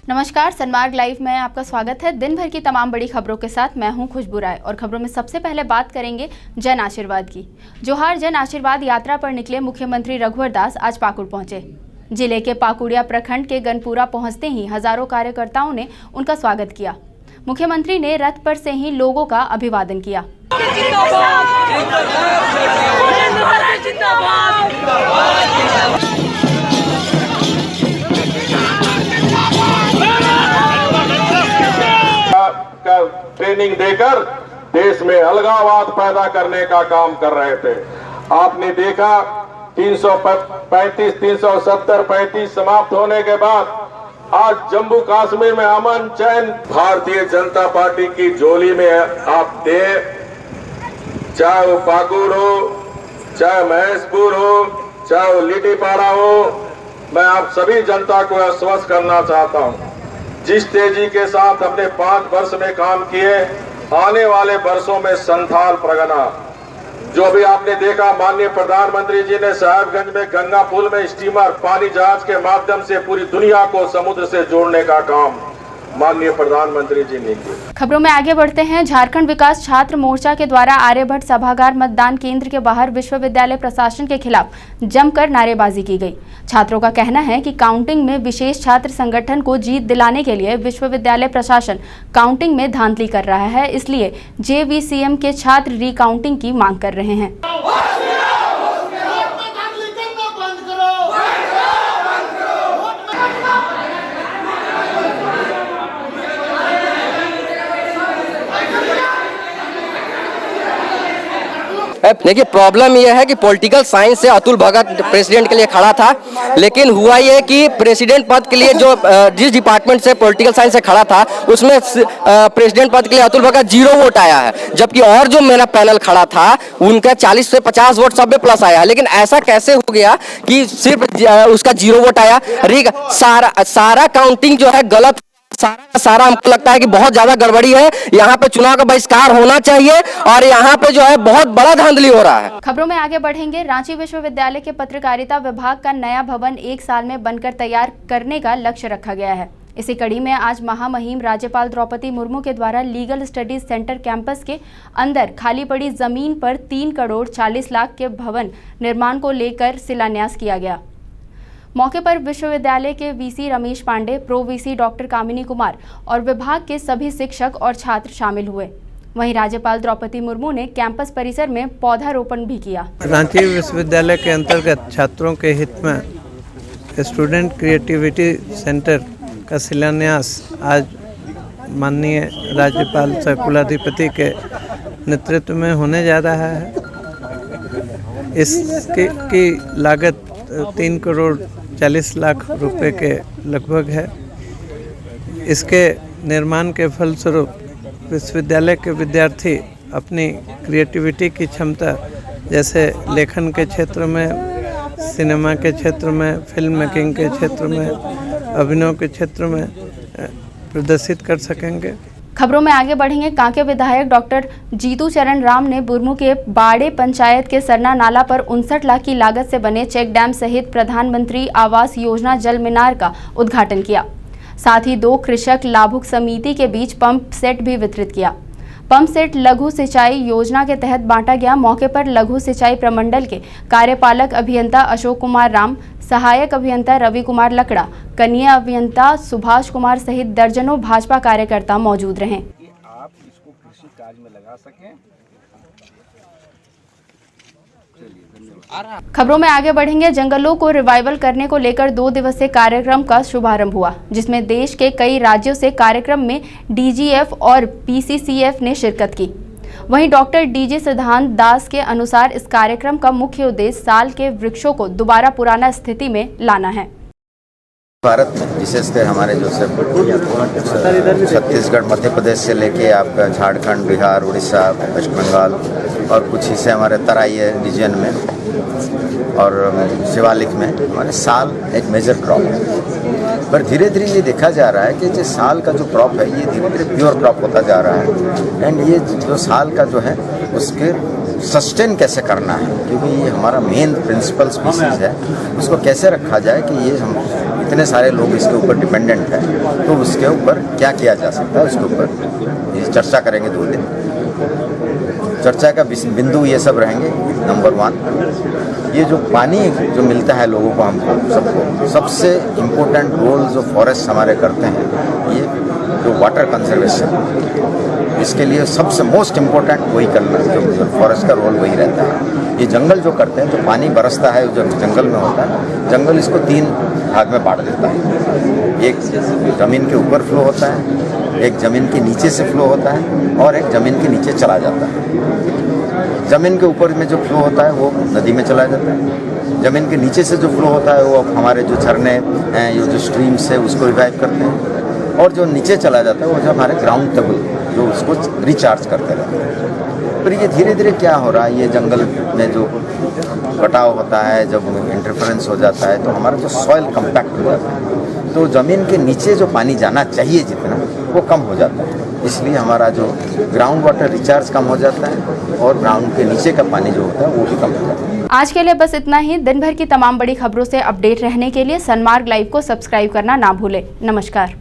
नमस्कार, सनमार्ग लाइव में आपका स्वागत है। दिन भर की तमाम बड़ी खबरों के साथ मैं हूं खुशबू राय और खबरों में सबसे पहले बात करेंगे जन आशीर्वाद की। जोहार जन आशीर्वाद यात्रा पर निकले मुख्यमंत्री रघुवर दास आज पाकुड़ पहुंचे। जिले के पाकुड़िया प्रखंड के गनपुरा पहुंचते ही हजारों कार्यकर्ताओं ने उनका स्वागत किया। मुख्यमंत्री ने रथ पर से ही लोगों का अभिवादन किया। ट्रेनिंग देकर देश में अलगाववाद पैदा करने का काम कर रहे थे। आपने देखा 335, 370, 35 समाप्त होने के बाद आज जम्मू कश्मीर में अमन चैन भारतीय जनता पार्टी की झोली में आप दे, चाहे वो पाकुड़ हो, चाहे महेशपुर हो, चाहे वो लिटीपाड़ा हो। मैं आप सभी जनता को आश्वस्त करना चाहता हूं, जिस तेजी के साथ हमने 5 वर्ष में काम किए, आने वाले वर्षों में संथाल परगना जो भी आपने देखा, माननीय प्रधानमंत्री जी ने साहेबगंज में गंगा पुल में स्टीमर पानी जहाज के माध्यम से पूरी दुनिया को समुद्र से जोड़ने का काम माननीय प्रधानमंत्री जी ने किया। खबरों में आगे बढ़ते हैं। झारखंड विकास छात्र मोर्चा के द्वारा आर्यभट्ट सभागार मतदान केंद्र के बाहर विश्वविद्यालय प्रशासन के खिलाफ जमकर नारेबाजी की गई। छात्रों का कहना है कि काउंटिंग में विशेष छात्र संगठन को जीत दिलाने के लिए विश्वविद्यालय प्रशासन काउंटिंग में धांधली कर रहा है, इसलिए जेवीसीएम के छात्र रिकाउंटिंग की मांग कर रहे हैं। देखिए, प्रॉब्लम यह है कि पॉलिटिकल साइंस से अतुल भगत प्रेसिडेंट के लिए खड़ा था, लेकिन हुआ ये कि प्रेसिडेंट पद के लिए जो जिस डिपार्टमेंट से पॉलिटिकल साइंस से खड़ा था उसमें प्रेसिडेंट पद के लिए अतुल भगत 0 वोट आया है, जबकि और जो मेरा पैनल खड़ा था उनका 40 से 50 वोट सब में प्लस आया है। लेकिन ऐसा कैसे हो गया कि सिर्फ उसका 0 वोट आया? सारा काउंटिंग जो है गलत, सारा हमको लगता है कि बहुत ज्यादा गड़बड़ी है। यहाँ पे चुनाव का बहिष्कार होना चाहिए और यहाँ पे जो है बहुत बड़ा धांधली हो रहा है। खबरों में आगे बढ़ेंगे। रांची विश्वविद्यालय के पत्रकारिता विभाग का नया भवन 1 साल में बनकर तैयार करने का लक्ष्य रखा गया है। इसी कड़ी में आज महामहिम राज्यपाल द्रौपदी मुर्मू के द्वारा लीगल स्टडीज सेंटर कैंपस के अंदर खाली पड़ी जमीन पर 3 करोड़ 40 लाख के भवन निर्माण को लेकर शिलान्यास किया गया। मौके पर विश्वविद्यालय के VC Ramesh Pandey, pro VC doctor Kamini Kumar और विभाग के सभी शिक्षक और छात्र शामिल हुए। वहीं राज्यपाल द्रौपदी मुर्मू ने कैंपस परिसर में पौधारोपण भी किया। रांची विश्वविद्यालय के अंतर्गत छात्रों के हित में स्टूडेंट क्रिएटिविटी सेंटर का शिलान्यास आज माननीय राज्यपाल सह कुलाधिपति के नेतृत्व में होने जा रहा है। इसकी लागत 3 करोड़ 40 लाख रुपए के लगभग है। इसके निर्माण के फलस्वरूप विश्वविद्यालय के विद्यार्थी अपनी क्रिएटिविटी की क्षमता, जैसे लेखन के क्षेत्र में, सिनेमा के क्षेत्र में, फिल्म मेकिंग के क्षेत्र में, अभिनय के क्षेत्र में प्रदर्शित कर सकेंगे। खबरों में आगे बढ़ेंगे। कांके विधायक डॉक्टर जीतू चरण राम ने बुरमू के बाड़े पंचायत के सरना नाला पर 59 लाख की लागत से बने चेक डैम सहित प्रधानमंत्री आवास योजना जल मीनार का उद्घाटन किया। साथ ही 2 कृषक लाभुक समिति के बीच पंप सेट भी वितरित किया। पंप सेट लघु सिंचाई योजना के तहत बांटा गया। मौके पर लघु सिंचाई प्रमंडल के कार्यपालक अभियंता अशोक कुमार राम, सहायक अभियंता रवि कुमार लकड़ा, कनीय अभियंता सुभाष कुमार सहित दर्जनों भाजपा कार्यकर्ता मौजूद रहे। आप इसको कृषि कार्य में लगा सकें। खबरों में आगे बढ़ेंगे। जंगलों को रिवाइवल करने को लेकर 2 दिवसीय कार्यक्रम का शुभारंभ हुआ, जिसमें देश के कई राज्यों से कार्यक्रम में डीजीएफ और पीसीसीएफ ने शिरकत की। वहीं डॉक्टर डीजे सिद्धांत दास के अनुसार इस कार्यक्रम का मुख्य उद्देश्य साल के वृक्षों को दोबारा पुराना स्थिति में लाना है। भारत में विशेषकर हमारे जो छत्तीसगढ़, मध्य प्रदेश से लेके आपका झारखंड, बिहार, उड़ीसा, वेस्ट बंगाल और कुछ हिस्से हमारे तराई रीजन में और शिवालिक में हमारे साल एक मेजर क्रॉप है। पर धीरे धीरे ये देखा जा रहा है कि जो साल का जो क्रॉप है ये धीरे धीरे प्योर क्रॉप होता जा रहा है। एंड ये जो साल का जो है उसके सस्टेन कैसे करना है, क्योंकि ये हमारा मेन प्रिंसिपल स्पीसीज है, उसको कैसे रखा जाए कि ये हम इतने इतने सारे लोग इसके ऊपर डिपेंडेंट हैं, तो उसके ऊपर क्या किया जा सकता है, उसके ऊपर ये चर्चा करेंगे 2 दिन। चर्चा का बिंदु ये सब रहेंगे। नंबर 1, ये जो पानी जो मिलता है लोगों को, हमको सबको, सबसे इम्पोर्टेंट रोल जो फॉरेस्ट हमारे करते हैं, ये जो वाटर कंजर्वेशन, इसके लिए सबसे मोस्ट इम्पोर्टेंट वही करना, जो फॉरेस्ट का रोल वही रहता है। ये जंगल जो करते हैं, तो पानी बरसता है जो जंगल में होता है, जंगल इसको 3 भाग में बांट देता है। एक ज़मीन के ऊपर फ्लो होता है, एक ज़मीन के नीचे से फ्लो होता है, और एक ज़मीन के नीचे चला जाता है। ज़मीन के ऊपर में जो फ्लो होता है वो नदी में चला जाता है। ज़मीन के नीचे से जो फ्लो होता है वो हमारे जो झरने हैं, ये जो स्ट्रीम्स है, उसको रिवाइव करते हैं। और जो नीचे चला जाता है वो जो हमारे ग्राउंड टेबल, जो उसको रिचार्ज करते रहते हैं। फिर ये धीरे धीरे क्या हो रहा है, ये जंगल में जो कटाव होता है, जब इंटरफेरेंस हो जाता है, तो हमारा जो सॉइल कंपैक्ट हो जाता है, तो ज़मीन के नीचे जो पानी जाना चाहिए जितना, वो कम हो जाता है। इसलिए हमारा जो ग्राउंड वाटर रिचार्ज कम हो जाता है, और ग्राउंड के नीचे का पानी जो होता है वो भी कम हो जाता है। आज के लिए बस इतना ही। दिन भर की तमाम बड़ी खबरों से अपडेट रहने के लिए सनमार्ग लाइव को सब्सक्राइब करना ना भूलें। नमस्कार।